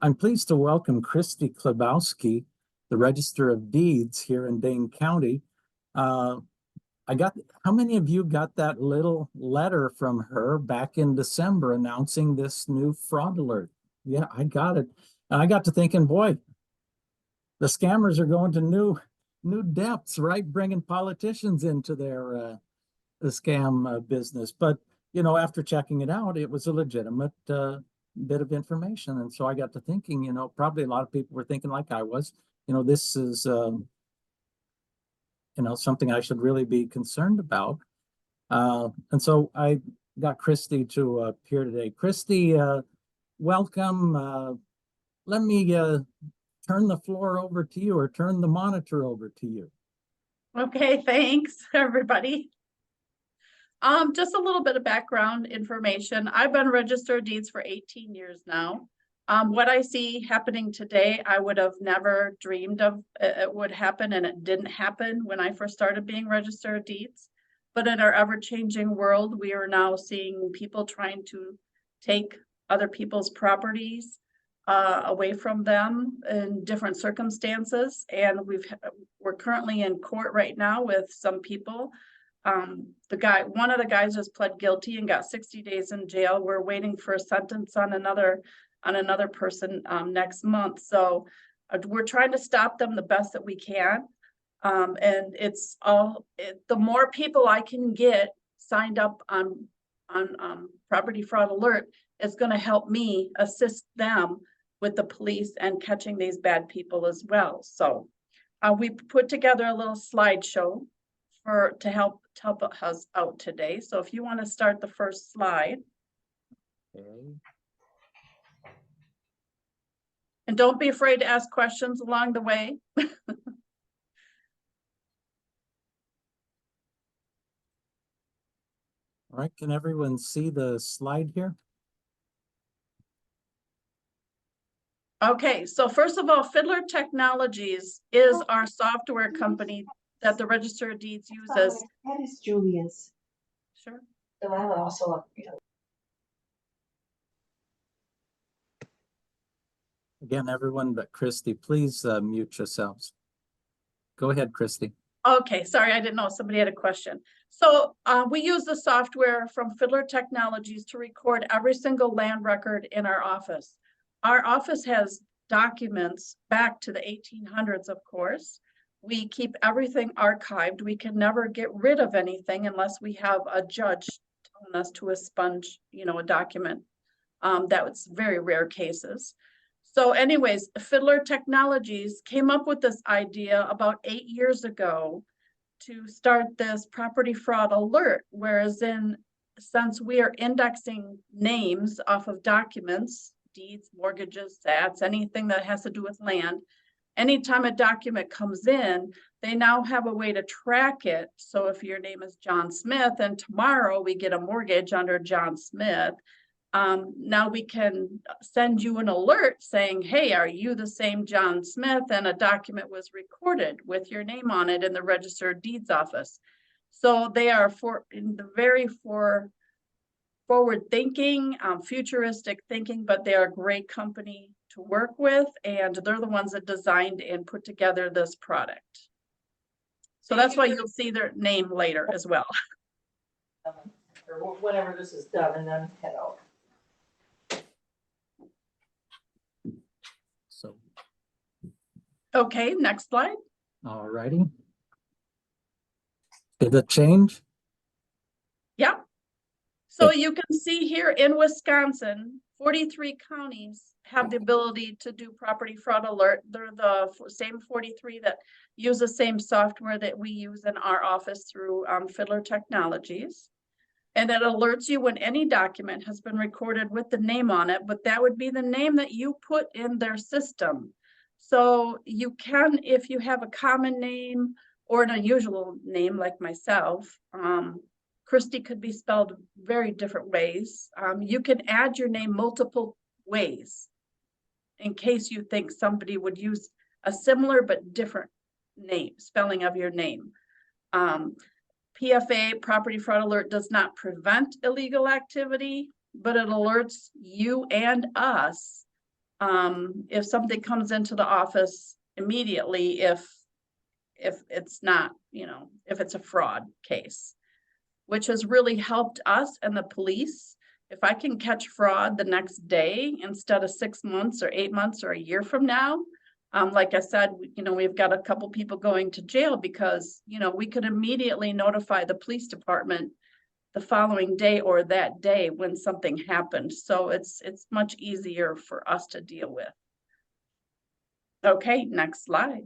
I'm pleased to welcome Kristi Chlebowski, the Register of Deeds here in Dane County. Uh, how many of you got that little letter from her back in December announcing this new fraud alert? Yeah, I got it. And I got to thinking, boy, the scammers are going to new depths, right? Bringing politicians into their the scam business. But, after checking it out, it was a legitimate bit of information. And so I got to thinking, probably a lot of people were thinking like I was, this is, something I should really be concerned about. And so I got Kristi to appear today. Kristi, welcome. Let me turn the floor over to you, or turn the monitor over to you. Okay, thanks everybody. Just a little bit of background information. I've been registered deeds for 18 years now. What I see happening today, I would have never dreamed of it would happen, and it didn't happen when I first started being registered deeds. But in our ever-changing world, we are now seeing people trying to take other people's properties away from them in different circumstances. And we're currently in court right now with some people. One of the guys just pled guilty and got 60 days in jail. We're waiting for a sentence on another person next month. So we're trying to stop them the best that we can. And the more people I can get signed up on property fraud alert, it's going to help me assist them with the police and catching these bad people as well. So we put together a little slideshow to help us out today. So if you want to start the first slide. Okay. And don't be afraid to ask questions along the way. All right, can everyone see the slide here? Okay, so first of all, Fiddler Technologies is our software company that the Register of Deeds uses. That is Julia's. Sure. So I would also, Again, everyone but Kristi, please mute yourselves. Go ahead, Kristi. Okay, sorry, I didn't know somebody had a question. So we use the software from Fiddler Technologies to record every single land record in our office. Our office has documents back to the 1800s, of course. We keep everything archived. We can never get rid of anything unless we have a judge telling us to expunge, a document. That was very rare cases. So anyways, Fiddler Technologies came up with this idea about 8 years ago to start this property fraud alert, whereas since we are indexing names off of documents, deeds, mortgages, SATs, anything that has to do with land, anytime a document comes in, they now have a way to track it. So if your name is John Smith and tomorrow we get a mortgage under John Smith, now we can send you an alert saying, hey, are you the same John Smith? And a document was recorded with your name on it in the Register of Deeds office. So they are forward thinking, futuristic thinking, but they are a great company to work with, and they're the ones that designed and put together this product. So that's why you'll see their name later as well. or whenever this is done, and then head out. So, Okay, next slide. all righty. Did it change? Yeah. So you can see here in Wisconsin, 43 counties have the ability to do property fraud alert. They're the same 43 that use the same software that we use in our office through Fiddler Technologies. And it alerts you when any document has been recorded with the name on it, but that would be the name that you put in their system. So you can, if you have a common name or an unusual name like myself, Kristi could be spelled very different ways. You can add your name multiple ways in case you think somebody would use a similar but different name, spelling of your name. PFA, Property Fraud Alert, does not prevent illegal activity, but it alerts you and us if something comes into the office immediately, if it's not, if it's a fraud case, which has really helped us and the police. If I can catch fraud the next day instead of 6 months or 8 months or a year from now, like I said, we've got a couple people going to jail because, we could immediately notify the police department the following day or that day when something happened. So it's much easier for us to deal with. Okay, next slide.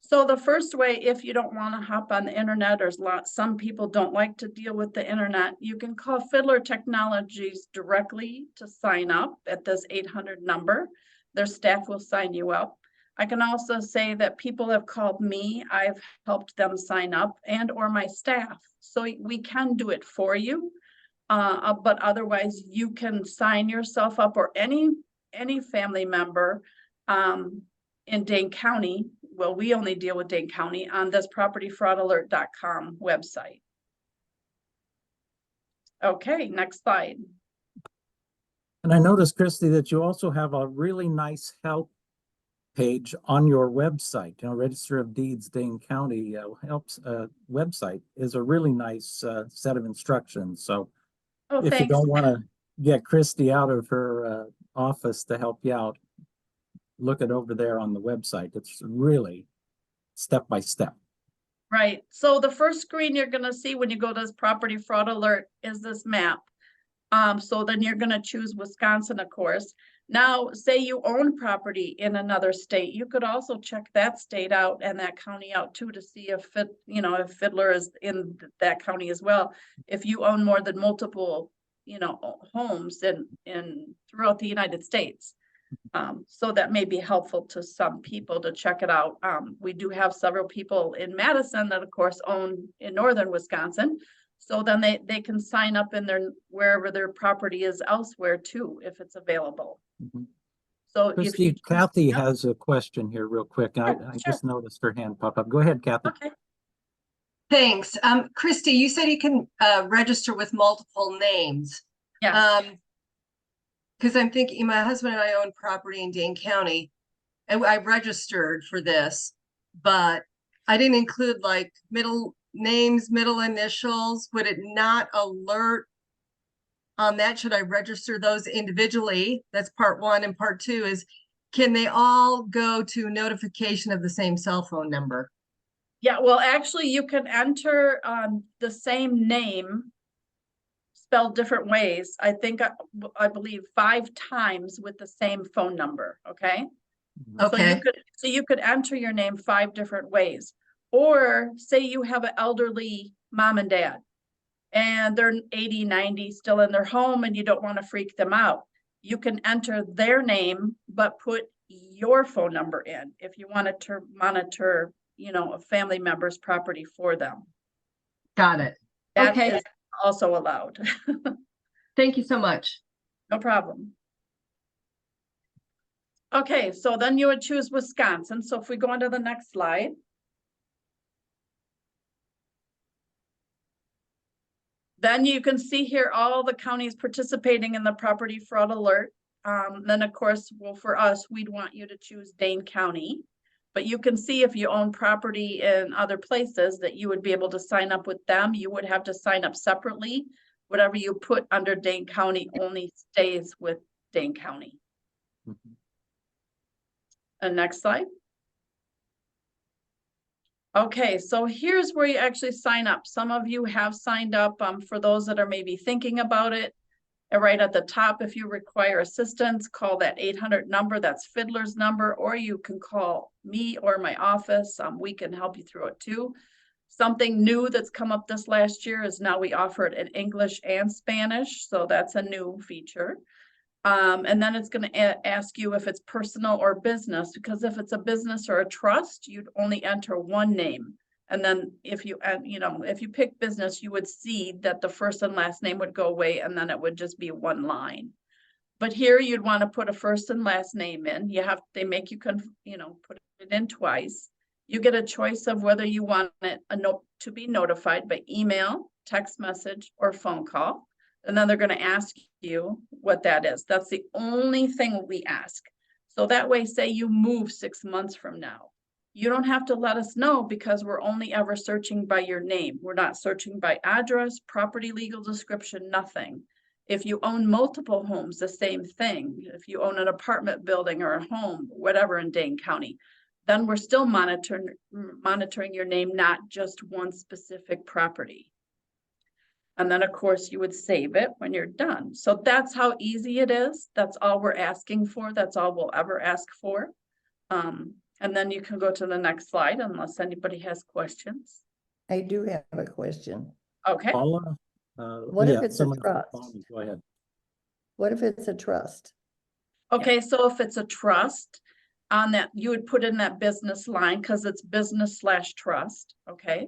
So the first way, if you don't want to hop on the internet, or some people don't like to deal with the internet, you can call Fiddler Technologies directly to sign up at this 800 number. Their staff will sign you up. I can also say that people have called me. I've helped them sign up, and or my staff. So we can do it for you. But otherwise you can sign yourself up, or any family member in Dane County. Well, we only deal with Dane County on this propertyfraudalert.com website. Okay, next slide. And I noticed, Kristi, that you also have a really nice help page on your website. Register of Deeds Dane County helps website is a really nice set of instructions. So if you don't want to get Kristi out of her office to help you out, look it over there on the website. It's really step by step. Right. So the first screen you're going to see when you go to this property fraud alert is this map. So then you're going to choose Wisconsin, of course. Now, say you own property in another state, you could also check that state out and that county out too, to see if if Fiddler is in that county as well. If you own more than multiple, homes in throughout the United States. So that may be helpful to some people to check it out. We do have several people in Madison that, of course, own in northern Wisconsin. So then they can sign up in wherever their property is elsewhere too, if it's available. Mm-hmm. So Kristi, Kathy has a question here real quick. I just noticed her hand pop up. Go ahead, Kathy. Okay. Thanks. Kristi, you said you can register with multiple names. Yeah. Because I'm thinking, my husband and I own property in Dane County, and I registered for this, but I didn't include like middle names, middle initials. Would it not alert on that? Should I register those individually? That's part one. And part two is, can they all go to notification of the same cell phone number? Yeah, well, actually, you can enter the same name spelled different ways. I believe 5 times with the same phone number. Okay. Okay. So you could enter your name 5 different ways. Or say you have an elderly mom and dad and they're 80, 90 still in their home and you don't want to freak them out. You can enter their name, but put your phone number in if you want to monitor, a family member's property for them. Got it. That okay. is also allowed. Thank you so much. No problem. Okay, so then you would choose Wisconsin. So if we go on to the next slide. Then you can see here all the counties participating in the property fraud alert. Then of course, well, for us, we'd want you to choose Dane County. But you can see if you own property in other places that you would be able to sign up with them. You would have to sign up separately. Whatever you put under Dane County only stays with Dane County. Mm-hmm. And next slide. Okay, so here's where you actually sign up. Some of you have signed up. For those that are maybe thinking about it, right at the top, if you require assistance, call that 800 number. That's Fiddler's number, or you can call me or my office. We can help you through it too. Something new that's come up this last year is now we offer it in English and Spanish. So that's a new feature. And then it's going to ask you if it's personal or business, because if it's a business or a trust, you'd only enter one name. And then if you pick business, you would see that the first and last name would go away and then it would just be one line. But here you'd want to put a first and last name in. They make you put it in twice. You get a choice of whether you want it to be notified by email, text message, or phone call. And then they're gonna ask you what that is. That's the only thing we ask. So that way, say you move 6 months from now, you don't have to let us know because we're only ever searching by your name. We're not searching by address, property, legal description, nothing. If you own multiple homes, the same thing. If you own an apartment building or a home, whatever in Dane County, then we're still monitoring your name, not just one specific property. And then, of course, you would save it when you're done. So that's how easy it is. That's all we're asking for. That's all we'll ever ask for. And then you can go to the next slide unless anybody has questions. I do have a question. Okay. Paula? What if yeah, it's a someone on the trust? phone. Go ahead. What if it's a trust? Okay, so if it's a trust, on that, you would put in that business line because it's business/trust, okay?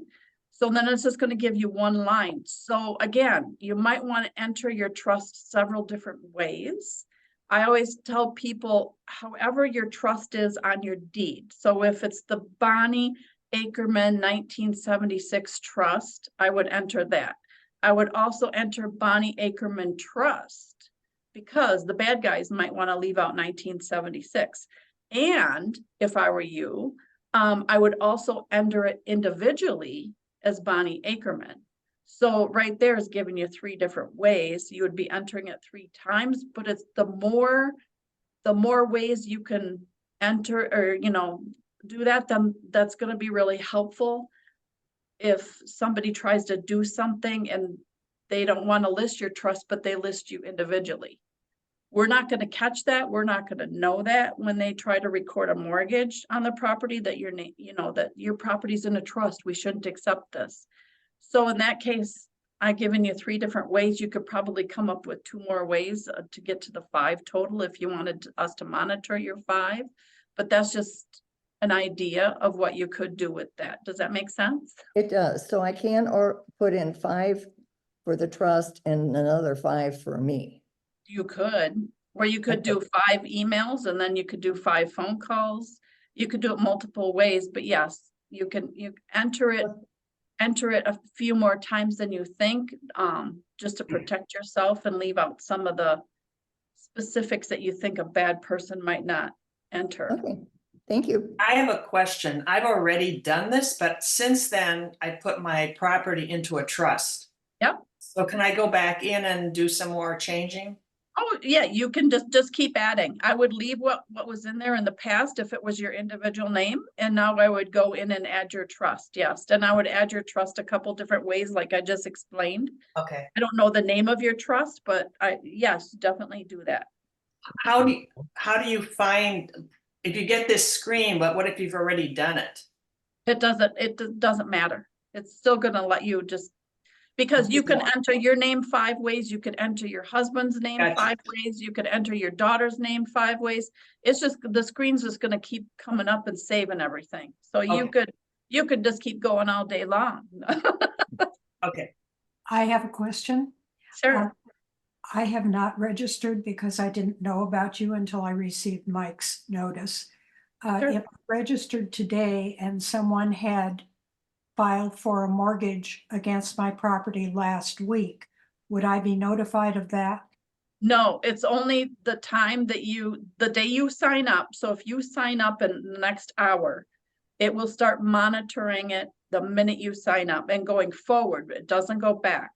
So then it's just gonna give you one line. So again, you might want to enter your trust several different ways. I always tell people, however your trust is on your deed. So if it's the Bonnie Ackerman 1976 trust, I would enter that. I would also enter Bonnie Ackerman Trust because the bad guys might want to leave out 1976. And if I were you, I would also enter it individually as Bonnie Ackerman. So right there is giving you 3 different ways. You would be entering it 3 times, but it's the more ways you can enter or, do that, then that's going to be really helpful. If somebody tries to do something and they don't want to list your trust, but they list you individually. We're not going to catch that. We're not going to know that when they try to record a mortgage on the property that your name, that your property's in a trust. We shouldn't accept this. So in that case, I've given you 3 different ways. You could probably come up with 2 more ways to get to the 5 total if you wanted us to monitor your 5. But that's just an idea of what you could do with that. Does that make sense? It does. So I can or put in 5 for the trust and another 5 for me. You could, or you could do 5 emails and then you could do 5 phone calls. You could do it multiple ways, but yes, you enter it a few more times than you think, just to protect yourself and leave out some of the specifics that you think a bad person might not enter. Okay, thank you. I have a question. I've already done this, but since then I put my property into a trust. Yep. So can I go back in and do some more changing? Oh, yeah, you can just keep adding. I would leave what was in there in the past if it was your individual name. And now I would go in and add your trust. Yes. And I would add your trust a couple different ways, like I just explained. Okay. I don't know the name of your trust, but yes, definitely do that. How do you find, if you get this screen, but what if you've already done it? It doesn't matter. It's still gonna let you just, because you can enter your name 5 ways, you could enter your husband's name Gotcha. 5 ways, you could enter your daughter's name 5 ways. It's just, the screen's just gonna keep coming up and saving everything. So you could just keep going all day long. Okay. I have a question. Sure. I have not registered because I didn't know about you until I received Mike's notice. Sure. If I registered today and someone had filed for a mortgage against my property last week, would I be notified of that? No, it's only the time that the day you sign up. So if you sign up in the next hour, it will start monitoring it the minute you sign up and going forward. It doesn't go back.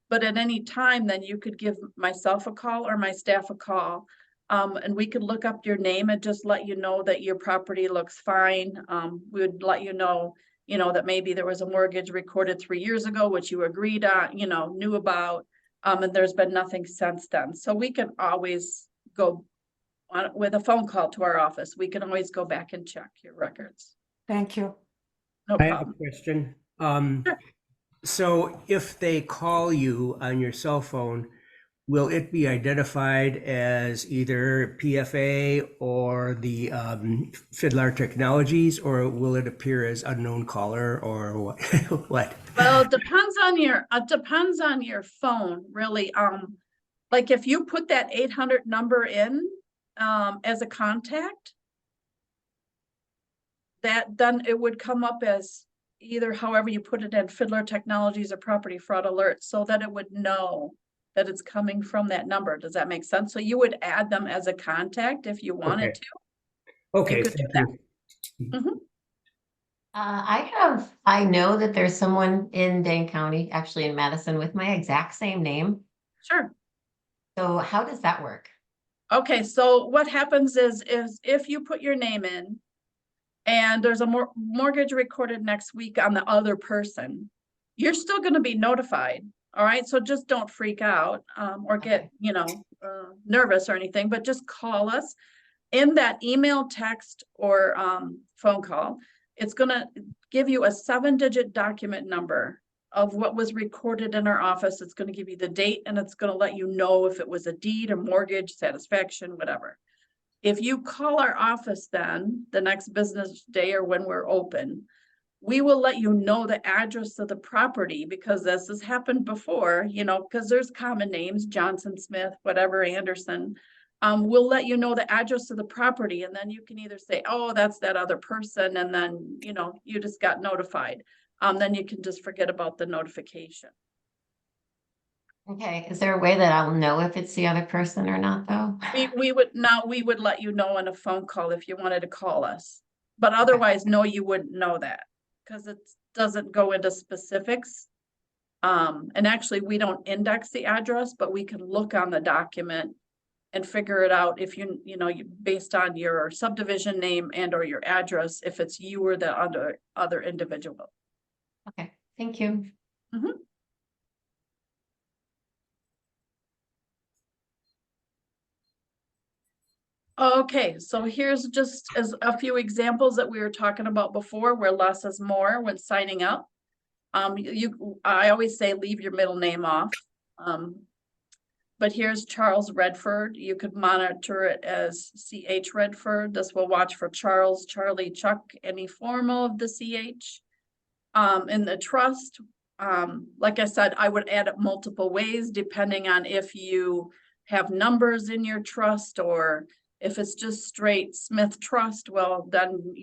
But at any time, then you could give myself a call or my staff a call. And we could look up your name and just let you know that your property looks fine. We would let you know that maybe there was a mortgage recorded 3 years ago, which you agreed on, knew about. And there's been nothing since then. So we can always go on with a phone call to our office. We can always go back and check your records. Thank you. No I have a problem. question. Sure. So if they call you on your cell phone, will it be identified as either PFA or the Fiddler Technologies, or will it appear as unknown caller, or what? What? Well, it depends on your phone, really. Like if you put that 800 number in as a contact, then it would come up as either however you put it in, Fiddler Technologies or Property Fraud Alert, so that it would know that it's coming from that number. Does that make sense? So you would add them as a contact if you wanted Okay. to. Okay, could do thank you. I know that there's someone in Dane County, actually in Madison, with my exact same name. Sure. So how does that work? Okay, so what happens is if you put your name in and there's a mortgage recorded next week on the other person, you're still gonna be notified. All right, so just don't freak out or get, nervous or anything, but just call us. In that email, text, or phone call, it's gonna give you a 7-digit document number of what was recorded in our office. It's gonna give you the date, and it's gonna let you know if it was a deed, a mortgage, satisfaction, whatever. If you call our office then, the next business day or when we're open, we will let you know the address of the property, because this has happened before, because there's common names, Johnson, Smith, whatever, Anderson. We'll let you know the address of the property, and then you can either say, oh, that's that other person, and then, you just got notified. Then you can just forget about the notification. Okay, is there a way that I'll know if it's the other person or not, though? We would let you know in a phone call if you wanted to call us. But otherwise, no, you wouldn't know that, because it doesn't go into specifics. And actually, we don't index the address, but we can look on the document and figure it out if based on your subdivision name and or your address, if it's you or the other individual. Okay, thank you. Mhm. Okay, so here's just as a few examples that we were talking about before, where less is more when signing up. I always say leave your middle name off. But here's Charles Redford. You could monitor it as CH Redford. This will watch for Charles, Charlie, Chuck, any formal of the CH. In the trust, like I said, I would add it multiple ways depending on if you have numbers in your trust, or if it's just straight Smith Trust, well, then,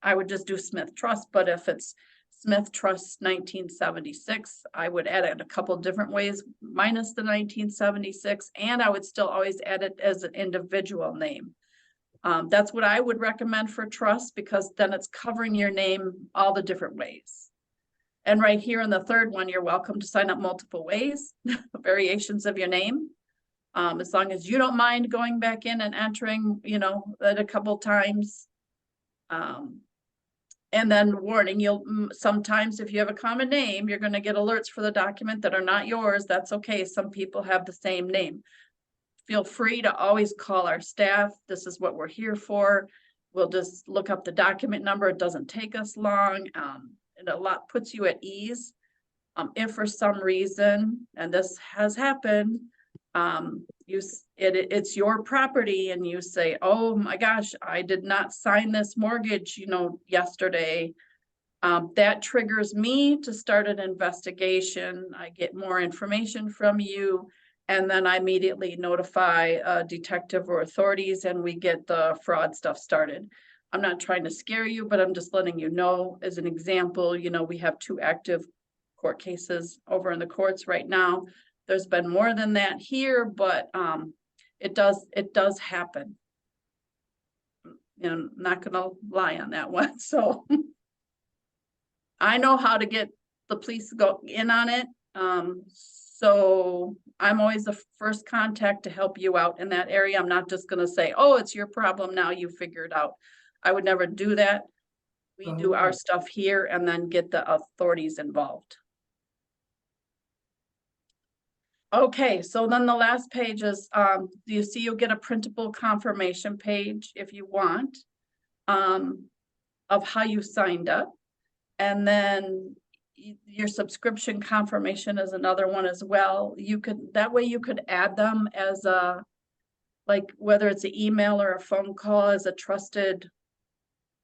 I would just do Smith Trust. But if it's Smith Trust 1976, I would add it a couple different ways, minus the 1976, and I would still always add it as an individual name. That's what I would recommend for trust, because then it's covering your name all the different ways. And right here in the third one, you're welcome to sign up multiple ways, variations of your name. As long as you don't mind going back in and entering, it a couple times. And then warning, sometimes if you have a common name, you're going to get alerts for the document that are not yours. That's okay. Some people have the same name. Feel free to always call our staff. This is what we're here for. We'll just look up the document number. It doesn't take us long. It a lot puts you at ease. If for some reason, and this has happened, it's your property and you say, oh my gosh, I did not sign this mortgage, yesterday. That triggers me to start an investigation. I get more information from you, and then I immediately notify a detective or authorities, and we get the fraud stuff started. I'm not trying to scare you, but I'm just letting you know as an example, we have 2 active court cases over in the courts right now. There's been more than that here, but it does happen. I'm not gonna lie on that one. So I know how to get the police to go in on it. So I'm always the first contact to help you out in that area. I'm not just gonna say, oh, it's your problem now, you figure it out. I would never do that. We do our stuff here and then get the authorities involved. Okay, so then the last page is, you see you'll get a printable confirmation page if you want, of how you signed up. And then your subscription confirmation is another one as well. That way you could add them as whether it's an email or a phone call, as a trusted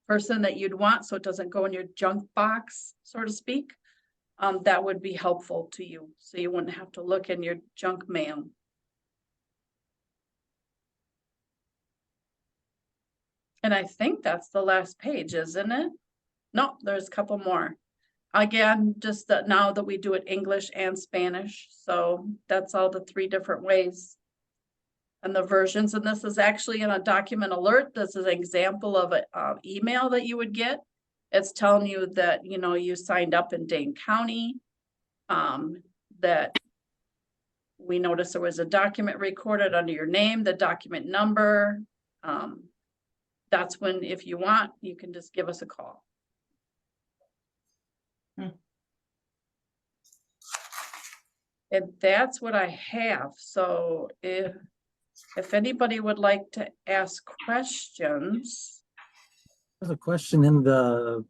person that you'd want, so it doesn't go in your junk box, so to speak. That would be helpful to you, so you wouldn't have to look in your junk mail. And I think that's the last page, isn't it? No, there's a couple more. Again, just that now that we do it English and Spanish, so that's all the 3 different ways. And the versions, and this is actually in a document alert. This is an example of an email that you would get. It's telling you that, you know, you signed up in Dane County, that we noticed there was a document recorded under your name, the document number. That's when, if you want, you can just give us a call. And that's what I have. So if anybody would like to ask questions. There's a question in the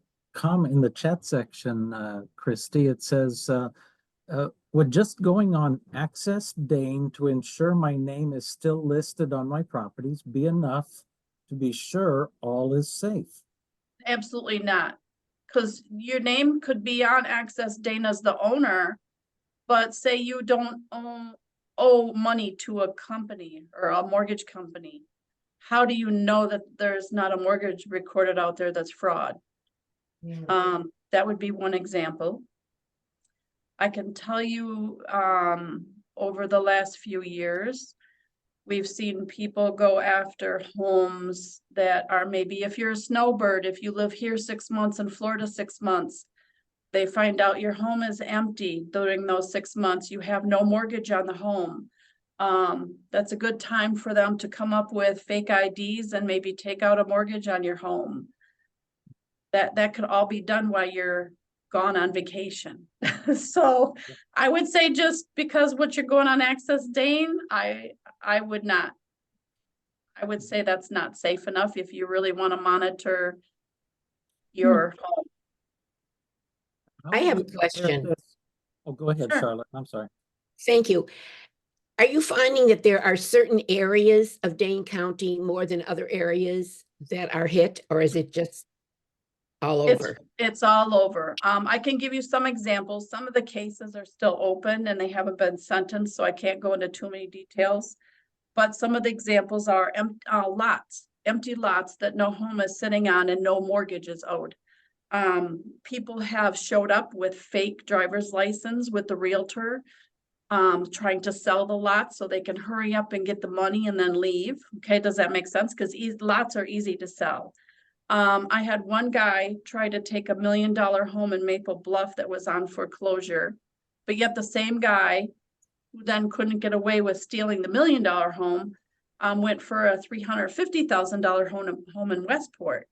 in the chat section, Kristi. It says, would just going on Access Dane to ensure my name is still listed on my properties be enough to be sure all is safe? Absolutely not. Because your name could be on Access Dane as the owner, but say you don't owe money to a company or a mortgage company. How do you know that there's not a mortgage recorded out there that's fraud? That would be one example. I can tell you, over the last few years, we've seen people go after homes that are maybe, if you're a snowbird, if you live here 6 months in Florida 6 months, they find out your home is empty during those 6 months. You have no mortgage on the home. That's a good time for them to come up with fake IDs and maybe take out a mortgage on your home. That could all be done while you're gone on vacation. So I would say just because what you're going on Access Dane, I would not. I would say that's not safe enough if you really want to monitor your home. How I do have we a compare question. this? Oh, go ahead, Sure. Charlotte. I'm sorry. Thank you. Are you finding that there are certain areas of Dane County more than other areas that are hit, or is it just all over? It's all over. I can give you some examples. Some of the cases are still open and they haven't been sentenced, so I can't go into too many details. But some of the examples are empty lots that no home is sitting on and no mortgage is owed. People have showed up with fake driver's license with the realtor, trying to sell the lot so they can hurry up and get the money and then leave. Okay, does that make sense? Because lots are easy to sell. I had one guy try to take $1 million home in Maple Bluff that was on foreclosure, but yet the same guy who then couldn't get away with stealing the $1 million home, went for a $350,000 home in Westport.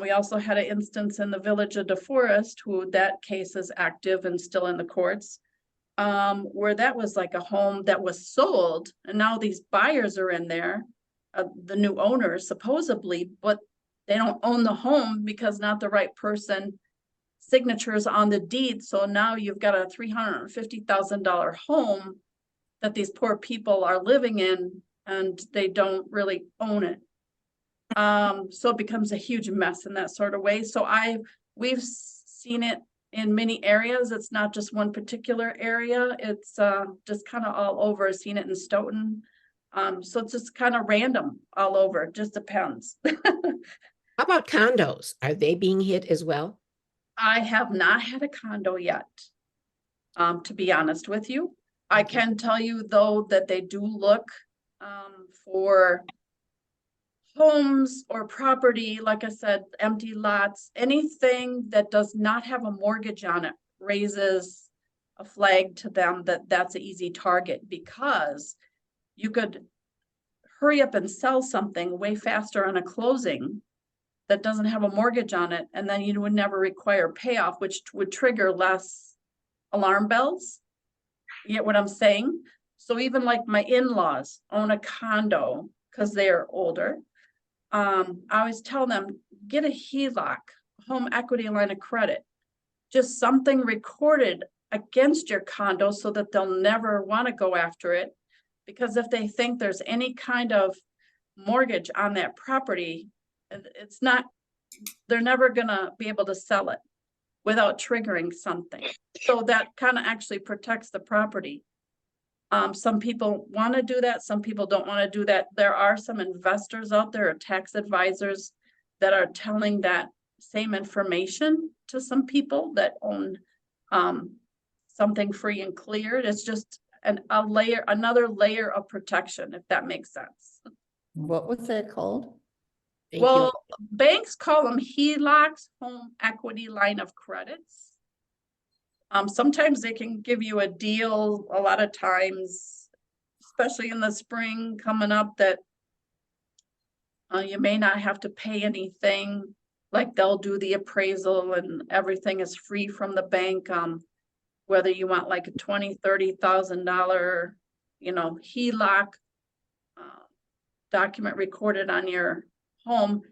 We also had an instance in the village of DeForest, who that case is active and still in the courts, where that was like a home that was sold, and now these buyers are in there, the new owners supposedly, but they don't own the home because not the right person signatures on the deed. So now you've got a $350,000 home that these poor people are living in and they don't really own it. So it becomes a huge mess in that sort of way. So we've seen it in many areas. It's not just one particular area. It's just kind of all over. I've seen it in Stoughton. So it's just kind of random all over. It just depends. How about condos? Are they being hit as well? I have not had a condo yet, to be honest with you. I can tell you though that they do look for homes or property, like I said, empty lots, anything that does not have a mortgage on it raises a flag to them that that's an easy target, because you could hurry up and sell something way faster on a closing that doesn't have a mortgage on it, and then you would never require payoff, which would trigger less alarm bells. You get what I'm saying? So even like my in-laws own a condo because they're older. I always tell them, get a HELOC, home equity line of credit, just something recorded against your condo so that they'll never want to go after it. Because if they think there's any kind of mortgage on that property, it's not, they're never gonna be able to sell it without triggering something. So that kind of actually protects the property. Some people want to do that. Some people don't want to do that. There are some investors out there or tax advisors that are telling that same information to some people that own something free and clear. It's just another layer of protection, if that makes sense. What was that called? Thank you. Well, banks call them HELOCs, home equity line of credits. Sometimes they can give you a deal, a lot of times, especially in the spring coming up, that you may not have to pay anything. Like they'll do the appraisal and everything is free from the bank. Whether you want like a $20,000, $30,000, HELOC document recorded on your home,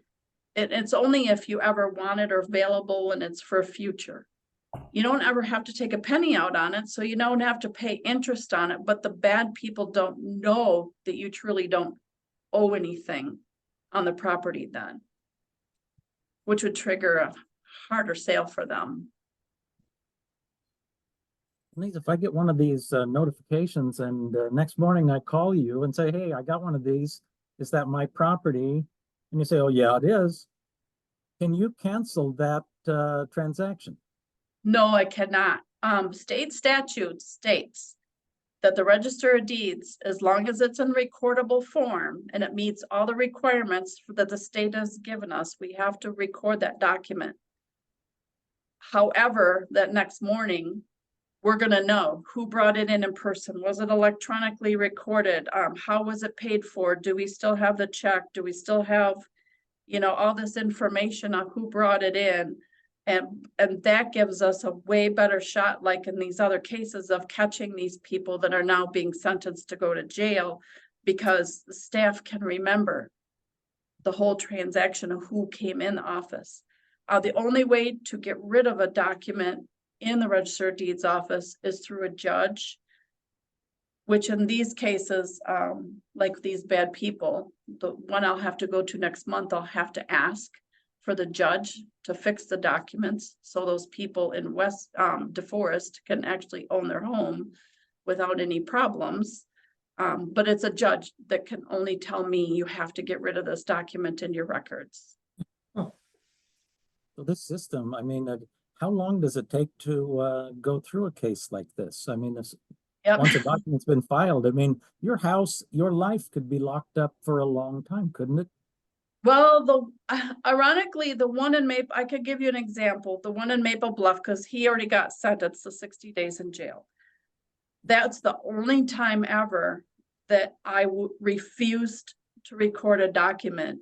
it's only if you ever want it or available and it's for future. You don't ever have to take a penny out on it, so you don't have to pay interest on it, but the bad people don't know that you truly don't owe anything on the property then, which would trigger a harder sale for them. Please, if I get one of these notifications and next morning I call you and say, hey, I got one of these, is that my property? And you say, oh yeah, it is. Can you cancel that transaction? No, I cannot. State statute states that the Register of Deeds, as long as it's in recordable form and it meets all the requirements that the state has given us, we have to record that document. However, that next morning, we're gonna know who brought it in person. Was it electronically recorded? How was it paid for? Do we still have the check? Do we still have, all this information on who brought it in? And that gives us a way better shot, like in these other cases, of catching these people that are now being sentenced to go to jail, because the staff can remember the whole transaction of who came in the office. The only way to get rid of a document in the Register of Deeds office is through a judge, which in these cases, like these bad people, the one I'll have to go to next month, I'll have to ask for the judge to fix the documents so those people in West DeForest can actually own their home without any problems. But it's a judge that can only tell me you have to get rid of this document in your records. So this system, I mean, how long does it take to go through a case like this? I mean, Yep. once a document's been filed, I mean, your house, your life could be locked up for a long time, couldn't it? Well, ironically, the one in Maple, I could give you an example, the one in Maple Bluff, because he already got sentenced to 60 days in jail. That's the only time ever that I refused to record a document,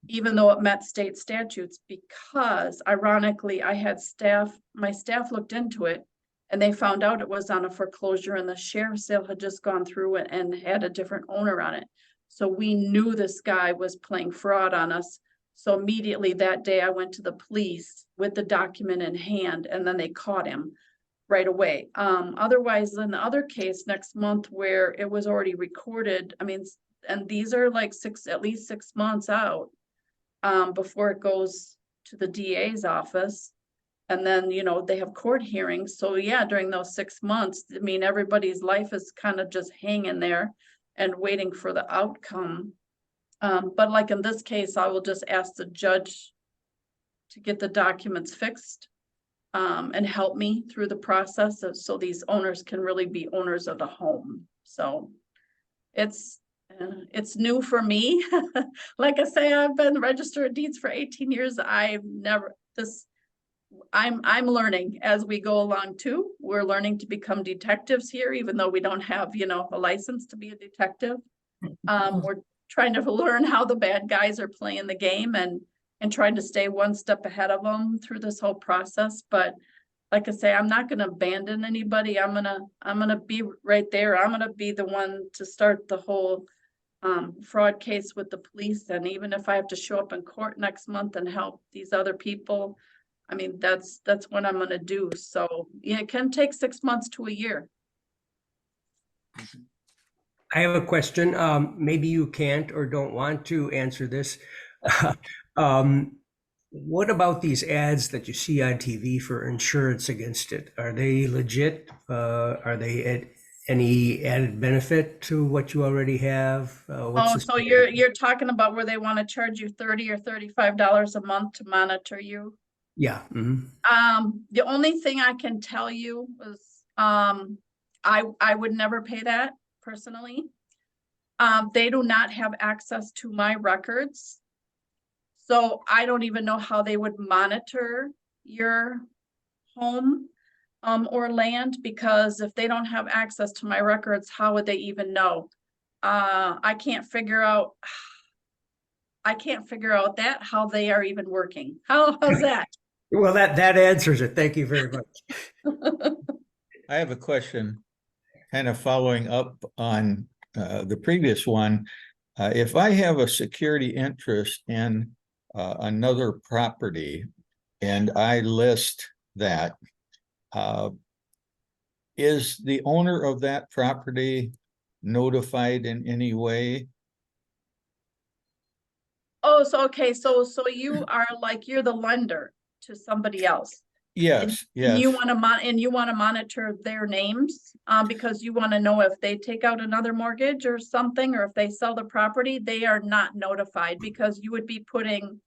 even though it met state statutes, because ironically, my staff looked into it and they found out it was on a foreclosure and the sheriff's sale had just gone through it and had a different owner on it. So we knew this guy was playing fraud on us. So immediately that day I went to the police with the document in hand, and then they caught him right away. Otherwise, in the other case next month where it was already recorded, I mean, and these are like at least 6 months out before it goes to the DA's office. And then, they have court hearings. So yeah, during those 6 months, I mean, everybody's life is kind of just hanging there and waiting for the outcome. But like in this case, I will just ask the judge to get the documents fixed and help me through the process so these owners can really be owners of the home. So it's new for me. Like I say, I've been Register of Deeds for 18 years. I'm learning as we go along too. We're learning to become detectives here, even though we don't have, a license to be a detective. We're trying to learn how the bad guys are playing the game and trying to stay one step ahead of them through this whole process. But like I say, I'm not going to abandon anybody. I'm gonna be right there. I'm gonna be the one to start the whole fraud case with the police. And even if I have to show up in court next month and help these other people, I mean, that's what I'm gonna do. So yeah, it can take 6 months to a year. I have a question. Maybe you can't or don't want to answer this. What about these ads that you see on TV for insurance against it? Are they legit? Are they any added benefit to what you already have? Oh, so you're talking about where they want to charge you $30 or $35 a month to monitor you? Yeah. The only thing I can tell you is, I would never pay that personally. They do not have access to my records. So I don't even know how they would monitor your home, or land, because if they don't have access to my records, how would they even know? I can't figure out that, how they are even working. How's that? Well, that answers it. Thank you very much. I have a question, kind of following up on the previous one. If I have a security interest in another property and I list that, is the owner of that property notified in any way? Oh, so, okay, so you are like, you're the lender to somebody else. Yes, And yes. you want to monitor their names, because you want to know if they take out another mortgage or something, or if they sell the property. They are not notified, because you would be putting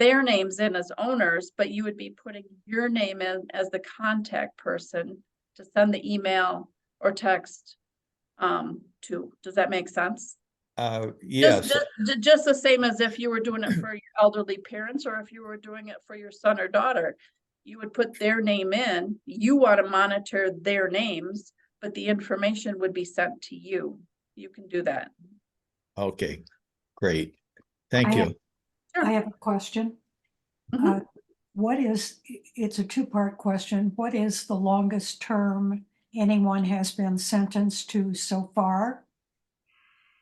their names in as owners, but you would be putting your name in as the contact person to send the email or text to. Does that make sense? Yes. Just the same as if you were doing it for your elderly parents, or if you were doing it for your son or daughter. You would put their name in. You want to monitor their names, but the information would be sent to you. You can do that. Okay, great. Thank you. I have a question. Mhm. It's a two-part question. What is the longest term anyone has been sentenced to so far?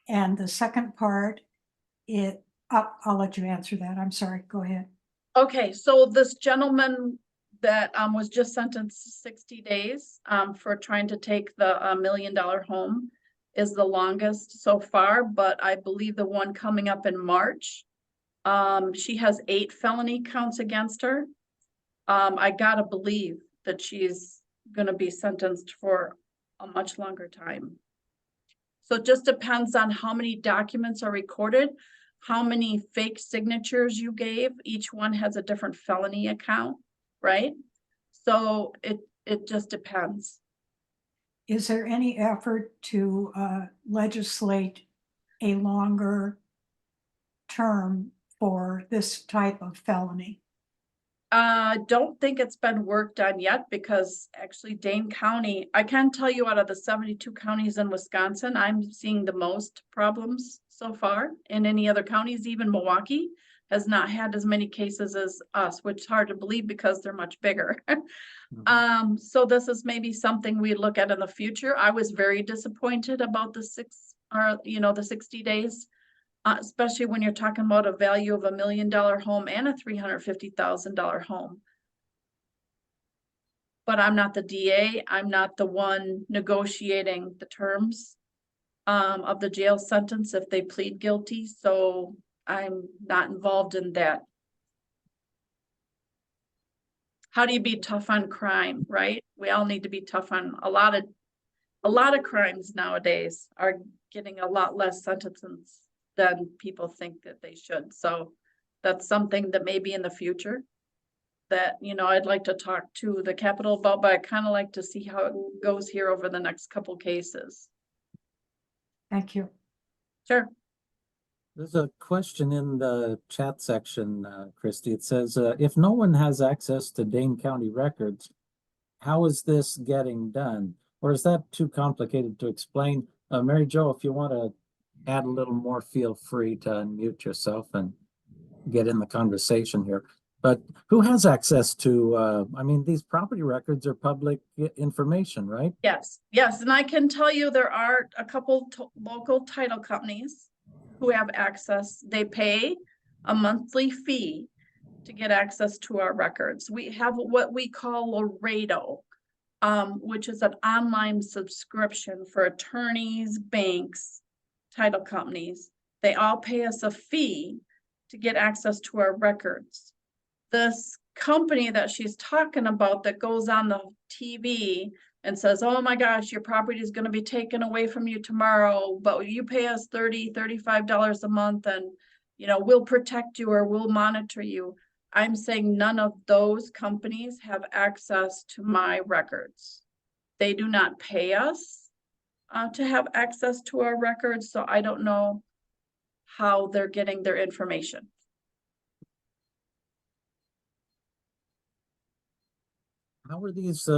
And the second part, I'll let you answer that. I'm sorry, go ahead. Okay, so this gentleman that was just sentenced to 60 days for trying to take the $1 million home is the longest so far, but I believe the one coming up in March, she has 8 felony counts against her. I gotta believe that she's gonna be sentenced for a much longer time. So it just depends on how many documents are recorded, how many fake signatures you gave. Each one has a different felony account, right? So it just depends. Is there any effort to legislate a longer term for this type of felony? Don't think it's been worked on yet, because actually Dane County, I can tell you, out of the 72 counties in Wisconsin, I'm seeing the most problems so far. In any other counties, even Milwaukee has not had as many cases as us, which is hard to believe because they're much bigger. So this is maybe something we look at in the future. I was very disappointed about the 60 days. Especially when you're talking about a value of $1 million home and a $350,000 home. But I'm not the DA. I'm not the one negotiating the terms of the jail sentence if they plead guilty. So I'm not involved in that. How do you be tough on crime, right? We all need to be tough on a lot of crimes nowadays are getting a lot less sentences than people think that they should. So that's something that maybe in the future that, I'd like to talk to the Capitol about, but I kind of like to see how it goes here over the next couple cases. Thank you. Sure. There's a question in the chat section, Kristi. It says, if no one has access to Dane County records, how is this getting done? Or is that too complicated to explain? Mary Jo, if you want to add a little more, feel free to unmute yourself and get in the conversation here. But who has access to, these property records are public information, right? Yes. And I can tell you there are a couple local title companies who have access. They pay a monthly fee to get access to our records. We have what we call a RADO, which is an online subscription for attorneys, banks, title companies. They all pay us a fee to get access to our records. This company that she's talking about that goes on the TV and says, oh my gosh, your property is gonna be taken away from you tomorrow, but you pay us $35 a month and, you know, we'll protect you or we'll monitor you. I'm saying none of those companies have access to my records. They do not pay us to have access to our records, so I don't know how they're getting their information. How are these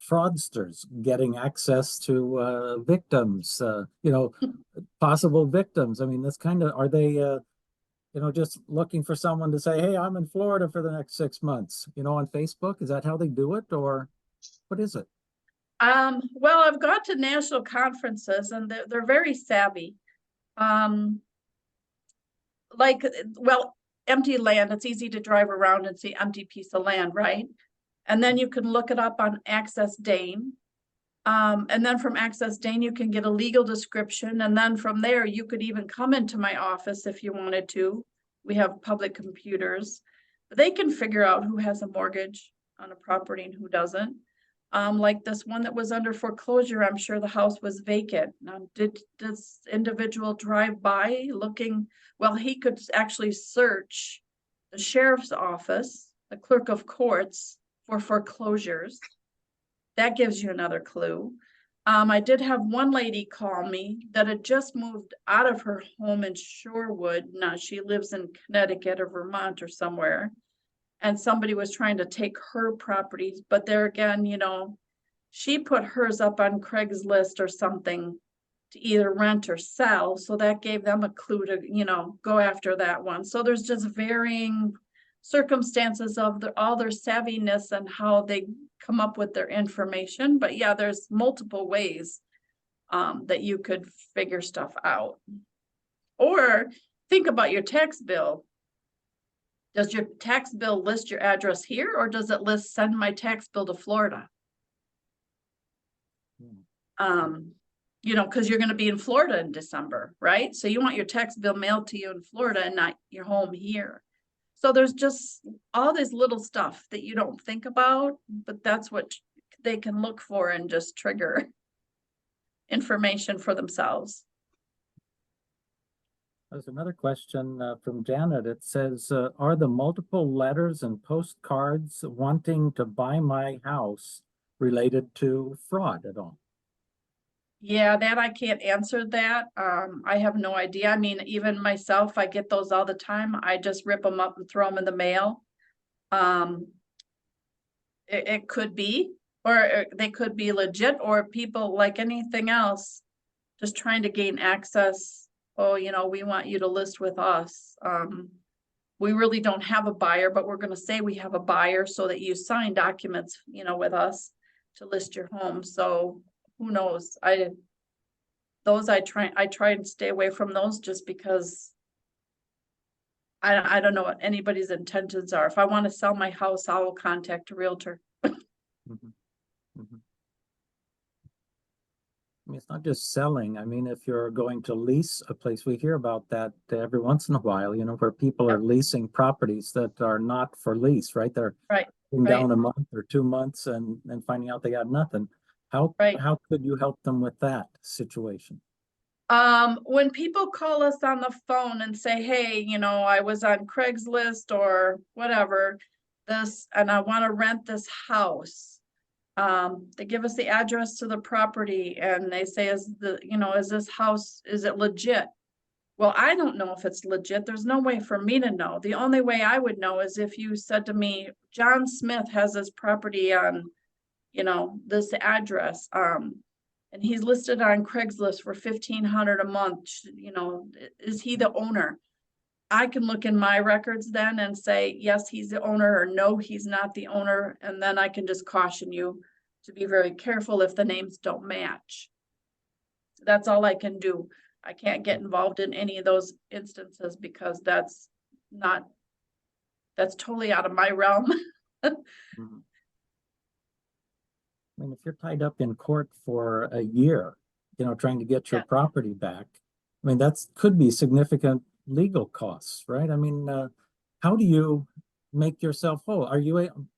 fraudsters getting access to victims, you know, possible victims? I mean, that's kind of, are they, you know, just looking for someone to say, hey, I'm in Florida for the next 6 months, you know, on Facebook? Is that how they do it, or what is it? Well, I've gone to national conferences and they're very savvy. Like, well, empty land, it's easy to drive around and see empty piece of land, right? And then you can look it up on Access Dane. And then from Access Dane, you can get a legal description. And then from there, you could even come into my office if you wanted to. We have public computers. They can figure out who has a mortgage on a property and who doesn't. Like this one that was under foreclosure, I'm sure the house was vacant. Now, did this individual drive by looking? Well, he could actually search the sheriff's office, the clerk of courts, for foreclosures. That gives you another clue. I did have one lady call me that had just moved out of her home in Shorewood. Now she lives in Connecticut or Vermont or somewhere. And somebody was trying to take her properties, but there again, you know, she put hers up on Craigslist or something to either rent or sell. So that gave them a clue to, you know, go after that one. So there's just varying circumstances of all their savviness and how they come up with their information. But yeah, there's multiple ways that you could figure stuff out. Or think about your tax bill. Does your tax bill list your address here, or does it list send my tax bill to Florida? You know, because you're going to be in Florida in December, right? So you want your tax bill mailed to you in Florida and not your home here. So there's just all this little stuff that you don't think about, but that's what they can look for and just trigger information for themselves. There's another question from Janet. It says, are the multiple letters and postcards wanting to buy my house related to fraud at all? Yeah, that I can't answer that. I have no idea. I mean, even myself, I get those all the time. I just rip them up and throw them in the mail. It could be, or they could be legit, or people like anything else, just trying to gain access. Oh, you know, we want you to list with us. We really don't have a buyer, but we're going to say we have a buyer so that you sign documents, you know, with us to list your home. So who knows? I try and stay away from those just because I don't know what anybody's intentions are. If I want to sell my house, I will contact a realtor. Mm-hmm. Mm-hmm. I mean, it's not just selling. I mean, if you're going to lease a place, we hear about that every once in a while, you know, where people are leasing properties that are not for lease, right? They're down a month or 2 months and finding out they got nothing. How could you help them with that situation? When people call us on the phone and say, hey, you know, I was on Craigslist or whatever, and I want to rent this house. They give us the address to the property and they say, is this house, is it legit? Well, I don't know if it's legit. There's no way for me to know. The only way I would know is if you said to me, John Smith has this property on, you know, this address, and he's listed on Craigslist for $1,500 a month. You know, is he the owner? I can look in my records then and say, yes, he's the owner, or no, he's not the owner. And then I can just caution you to be very careful if the names don't match. That's all I can do. I can't get involved in any of those instances because that's totally out of my realm. Mm-hmm. I mean, if you're tied up in court for a year, you know, trying to get your property back, I mean, could be significant legal costs, right? I mean, how do you make yourself whole?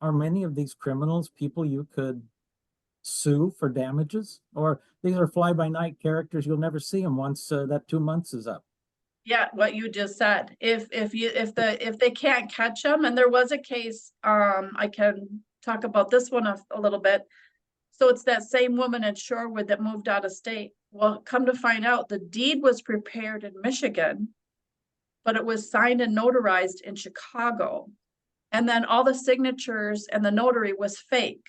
Are many of these criminals people you could sue for damages? Or these are fly-by-night characters, you'll never see them once that 2 months is up? Yeah, what you just said, if they can't catch them, and there was a case, I can talk about this one a little bit. So it's that same woman in Shorewood that moved out of state. Well, come to find out, the deed was prepared in Michigan, but it was signed and notarized in Chicago. And then all the signatures and the notary was fake.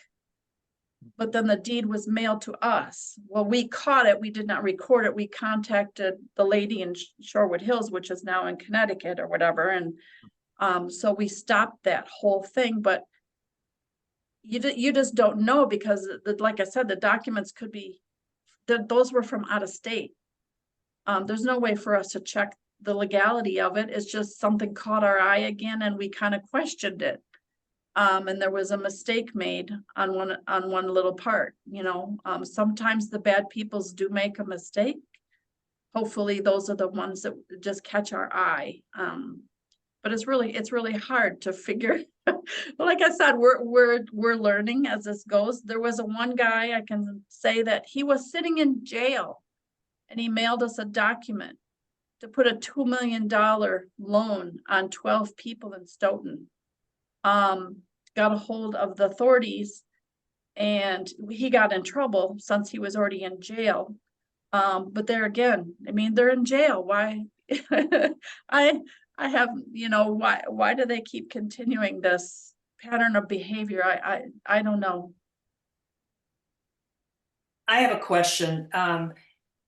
But then the deed was mailed to us. Well, we caught it. We did not record it. We contacted the lady in Shorewood Hills, which is now in Connecticut or whatever. And so we stopped that whole thing, but you just don't know, because like I said, the documents could be, those were from out of state. There's no way for us to check the legality of it. It's just something caught our eye again, and we kind of questioned it. And there was a mistake made on one little part, you know. Sometimes the bad peoples do make a mistake. Hopefully those are the ones that just catch our eye. But it's really hard to figure. Like I said, we're learning as this goes. There was one guy, I can say that he was sitting in jail, and he mailed us a document to put a $2 million loan on 12 people in Stoughton. Got a hold of the authorities, and he got in trouble since he was already in jail. But there again, I mean, they're in jail. Why? I have, you know, why do they keep continuing this pattern of behavior? I don't know. I have a question.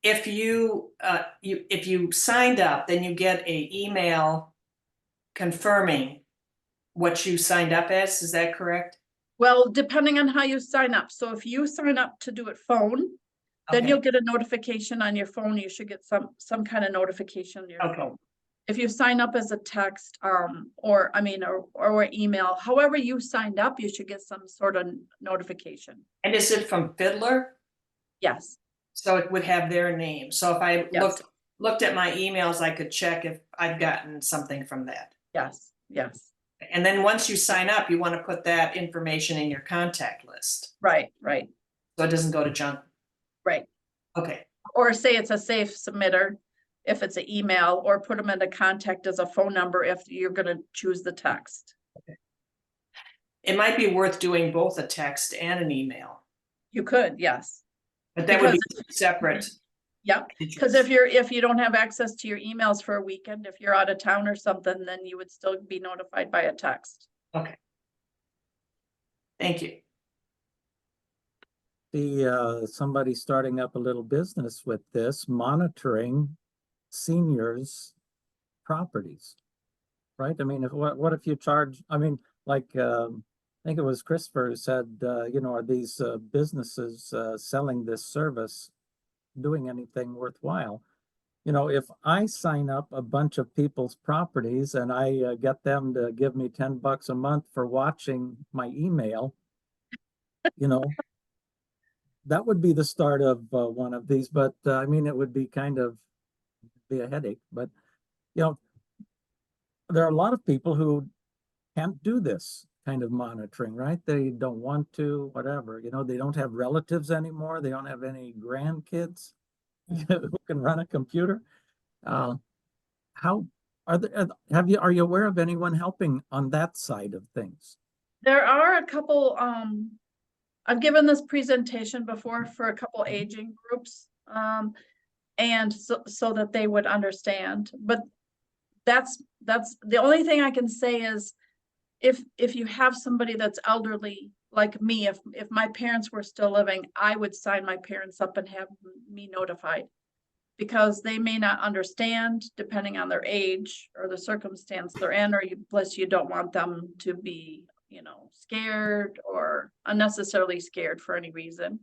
If you signed up, then you get an email confirming what you signed up as, is that correct? Well, depending on how you sign up. So if you sign up to do it phone, then Okay. you'll get a notification on your phone. You should get some kind of notification on your Okay. phone. If you sign up as a text, or email, however you signed up, you should get some sort of notification. And is it from Fiddler? Yes, So it would have their name. So if I Yes. looked at my emails, I could check if I've gotten something from that. yes. And then once you sign up, you want to put that information in your contact list. Right. So it doesn't go to junk. Right. Okay. Or say it's a safe submitter if it's an email, or put them into contact as a phone number if you're gonna choose the text. It might be worth doing both a text and an email, You could, yes. but that would be Because- separate. Yep, because if you don't have access to your emails for a weekend, if you're out of town or something, then you would still be notified by a text. Okay. Thank you. Somebody starting up a little business with this, monitoring seniors' properties, right? I mean, what if you charge, I mean, like, I think it was Christopher who said, you know, are these businesses selling this service doing anything worthwhile? You know, if I sign up a bunch of people's properties and I get them to give me $10 a month for watching my email, you know, that would be the start of one of these. But I mean, it would be be a headache. But you know, there are a lot of people who can't do this kind of monitoring, right? They don't want to, whatever. You know, they don't have relatives anymore. They don't have any grandkids who can run a computer. How are you aware of anyone helping on that side of things? There are a couple, I've given this presentation before for a couple aging groups, and so that they would understand. But that's the only thing I can say is, if you have somebody that's elderly like me, if my parents were still living, I would sign my parents up and have me notified, because they may not understand depending on their age or the circumstance they're in, or plus you don't want them to be, you know, scared or unnecessarily scared for any reason.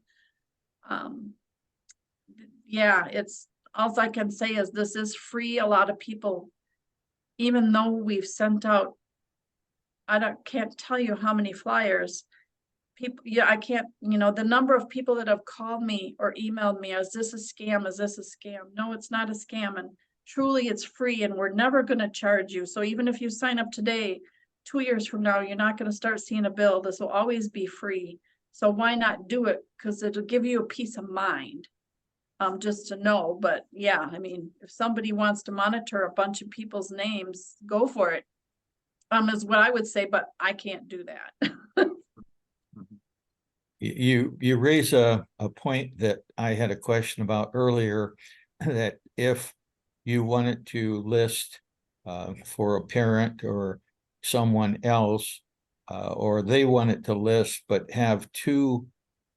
Yeah, it's all I can say is this is free. A lot of people, even though we've sent out, can't tell you how many flyers. People, yeah, I can't, you know, the number of people that have called me or emailed me, is this a scam? Is this a scam? No, it's not a scam. And truly it's free, and we're never going to charge you. So even if you sign up today, 2 years from now, you're not going to start seeing a bill. This will always be free. So why not do it? Because it'll give you a peace of mind. Just to know, but yeah, I mean, if somebody wants to monitor a bunch of people's names, go for it. Is what I would say, but I can't do that. You raise a point that I had a question about earlier, that if you wanted to list for a parent or someone else, or they wanted to list but have two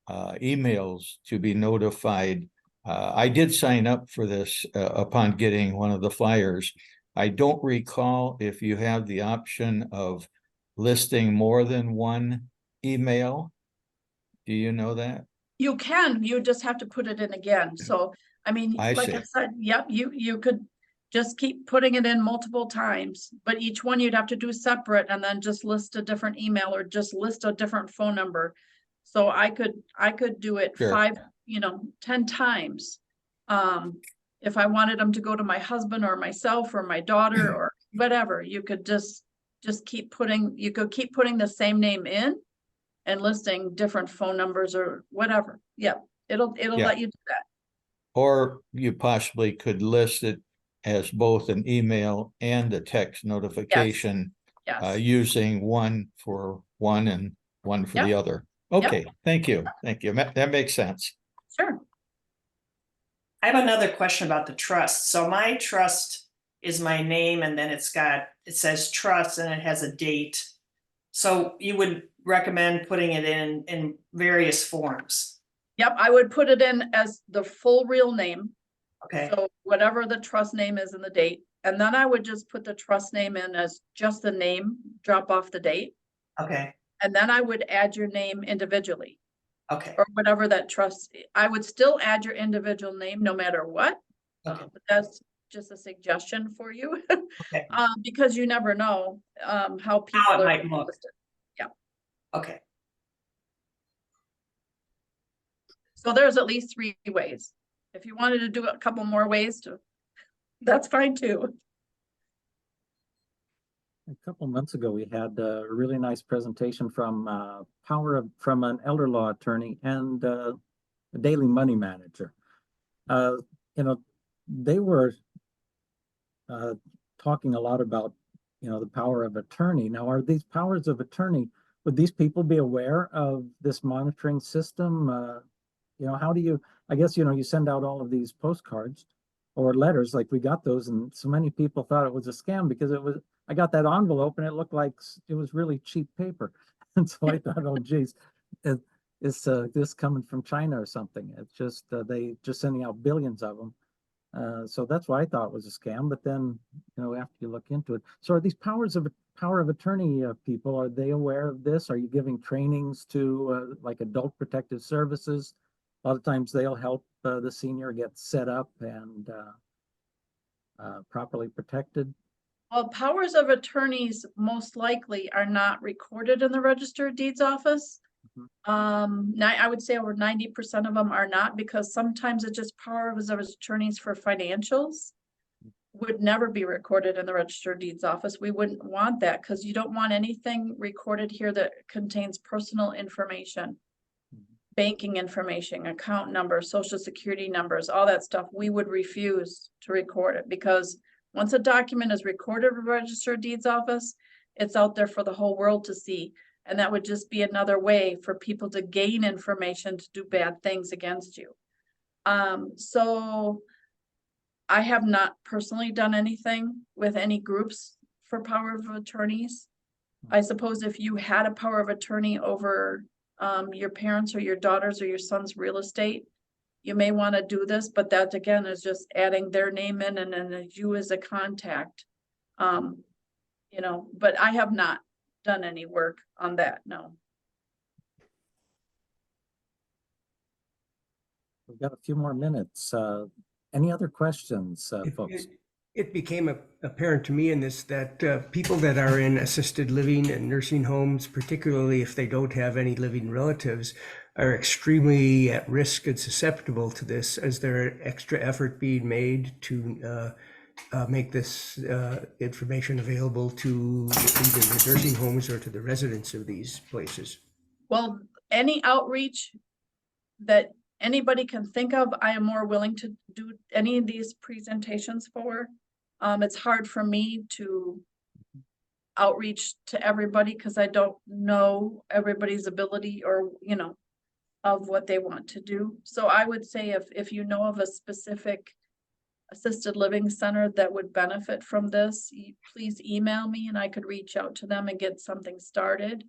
emails to be notified. I did sign up for this upon getting one of the flyers. I don't recall if you have the option of listing more than one email. Do you know that? You can, you just have to put it in again. So, I mean, I like I see. said, yep, you could just keep putting it in multiple times, but each one you'd have to do separate and then just list a different email or just list a different phone number. So I could do it Sure. 10 times. If I wanted them to go to my husband or myself or my daughter or whatever, you could just keep putting the same name in and listing different phone numbers or whatever. Yep. It'll Yeah. let you do that. Or you possibly could list it as both an email and a text notification, Yes. using one for one and one for the Yep. other. Okay, thank you. Thank you. That makes sense. Sure. I have another question about the trust. So my trust is my name and then it says trust and it has a date. So you would recommend putting it in various forms. Yep. I would put it in as the full real name. Okay, So whatever the trust name is and the date, and then I would just put the trust name in as just the name, drop off the date. okay, And then I would add your name individually okay, or whatever that trust, I would still add your individual name no matter what. okay, But that's just a suggestion for you. okay, Because you never know, how people How it are might look. listed. okay. So there's at least 3 ways. If you wanted to do a couple more ways that's fine too. A couple months ago, we had a really nice presentation from from an elder law attorney and a daily money manager. They were talking a lot about the power of attorney. Now, are these powers of attorney? Would these people be aware of this monitoring system? How do you? I guess you send out all of these postcards or letters, like we got those, and so many people thought it was a scam because it was. I got that envelope and it looked like it was really cheap paper. And so I thought, oh, geez, is this coming from China or something? It's just, they just sending out billions of them. So that's why I thought it was a scam. But then, after you look into it, so are these power of attorney people, are they aware of this? Are you giving trainings to like adult protective services? A lot of times they'll help the senior get set up and properly protected. Well, powers of attorneys most likely are not recorded in the Register of Deeds office. I would say over 90% of them are not, because sometimes it's just powers of attorneys for financials would never be recorded in the Register of Deeds office. We wouldn't want that because you don't want anything recorded here that contains personal information, banking information, account numbers, social security numbers, all that stuff. We would refuse to record it because once a document is recorded in the Register of Deeds office, it's out there for the whole world to see. And that would just be another way for people to gain information to do bad things against you. So I have not personally done anything with any groups for power of attorneys. I suppose if you had a power of attorney over your parents or your daughters or your son's real estate, you may want to do this, but that again is just adding their name in and then you as a contact. But I have not done any work on that, no. We've got a few more minutes. Any other questions, folks? It became apparent to me in this that people that are in assisted living and nursing homes, particularly if they don't have any living relatives, are extremely at risk and susceptible to this. Is there extra effort being made to make this information available to either the nursing homes or to the residents of these places? Well, any outreach that anybody can think of, I am more willing to do any of these presentations for. It's hard for me to outreach to everybody because I don't know everybody's ability or, you know, of what they want to do. So I would say if you know of a specific assisted living center that would benefit from this, please email me and I could reach out to them and get something started.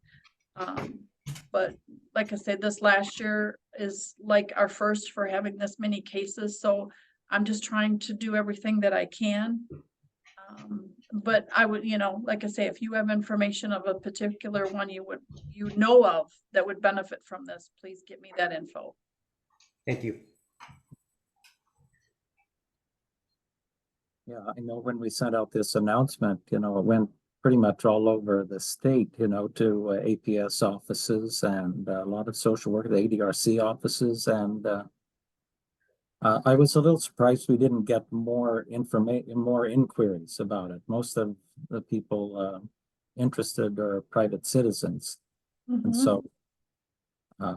But like I said, this last year is like our first for having this many cases. So I'm just trying to do everything that I can. But I would, you know, like I say, if you have information of a particular one you know of that would benefit from this, please give me that info. Thank you. Yeah, I know when we sent out this announcement, you know, it went pretty much all over the state, you know, to APS offices and a lot of social work, the ADRC offices. And I was a little surprised we didn't get more information, more inquiries about it. Most of the people interested are private citizens. And so I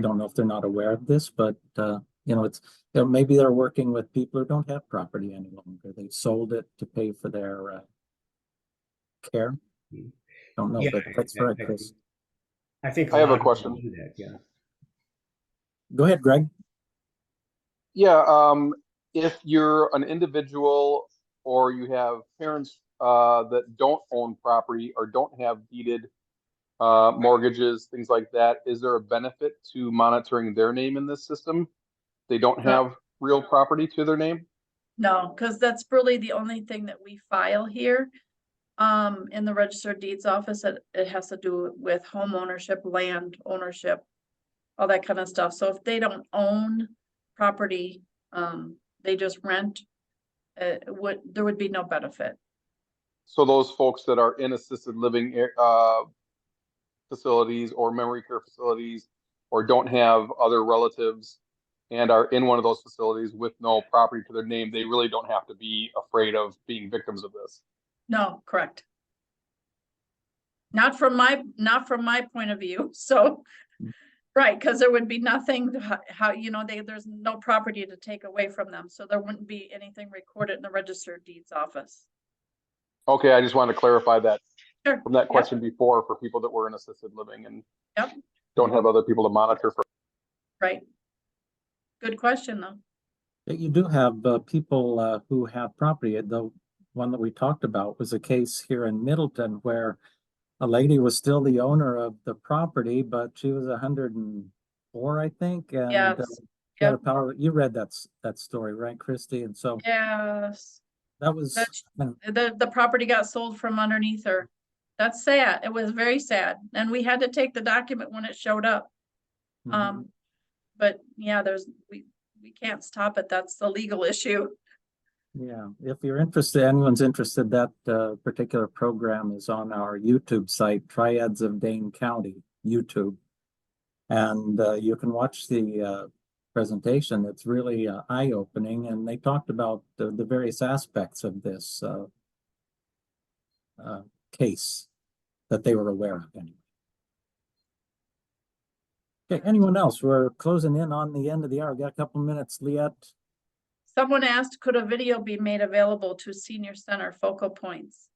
don't know if they're not aware of this, but you know, maybe they're working with people who don't have property any longer. They've sold it to pay for their care. Don't know, Yeah, but that's right, Chris. I think I have a lot of people question. do that, yeah. Go ahead, Greg. Yeah, if you're an individual or you have parents that don't own property or don't have deeded mortgages, things like that, is there a benefit to monitoring their name in this system? They don't have real property to their name? No, because that's really the only thing that we file here. In the registered deeds office, it has to do with home ownership, land ownership, all that kind of stuff. So if they don't own property, they just rent, there would be no benefit. So those folks that are in assisted living facilities or memory care facilities or don't have other relatives and are in one of those facilities with no property to their name, they really don't have to be afraid of being victims of this. No, correct. Not from my point of view. So, right, because there would be nothing, how, you know, there's no property to take away from them. So there wouldn't be anything recorded in the registered deeds office. Okay, I just wanted to clarify that Sure. from that question before for people that were in assisted living and Yep. don't have other people to monitor for. Right. Good question, though. You do have people who have property. The one that we talked about was a case here in Middleton where a lady was still the owner of the property, but she was 104, I think, and Yes. she had a power. You read that story, right, Kristi? And so Yes. that was The property got sold from underneath her. That's sad. It was very sad. And we had to take the document when it showed up. But yeah, we can't stop it. That's the legal issue. Yeah, if you're interested, anyone's interested, that particular program is on our YouTube site, Triads of Dane County, YouTube. And you can watch the presentation. It's really eye-opening, and they talked about the various aspects of this case that they were aware of anyway. Okay, anyone else? We're closing in on the end of the hour. Got a couple minutes, Liette. Someone asked, could a video be made available to senior center focal points?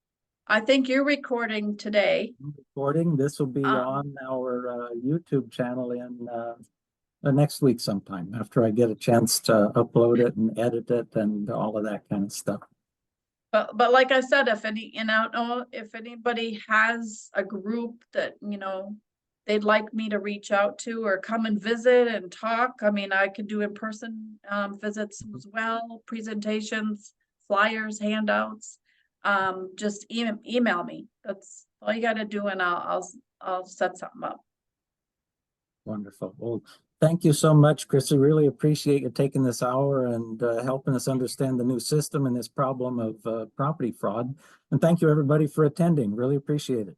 I think you're recording today. Recording. This will be on our YouTube channel in next week sometime after I get a chance to upload it and edit it and all of that kind of stuff. But like I said, if anybody has a group that, you know, they'd like me to reach out to or come and visit and talk. I mean, I could do in-person visits as well, presentations, flyers, handouts. Just email me. That's all you got to do, and I'll set something up. Wonderful. Well, thank you so much, Kristi. Really appreciate you taking this hour and helping us understand the new system and this problem of property fraud. And thank you, everybody, for attending. Really appreciate it.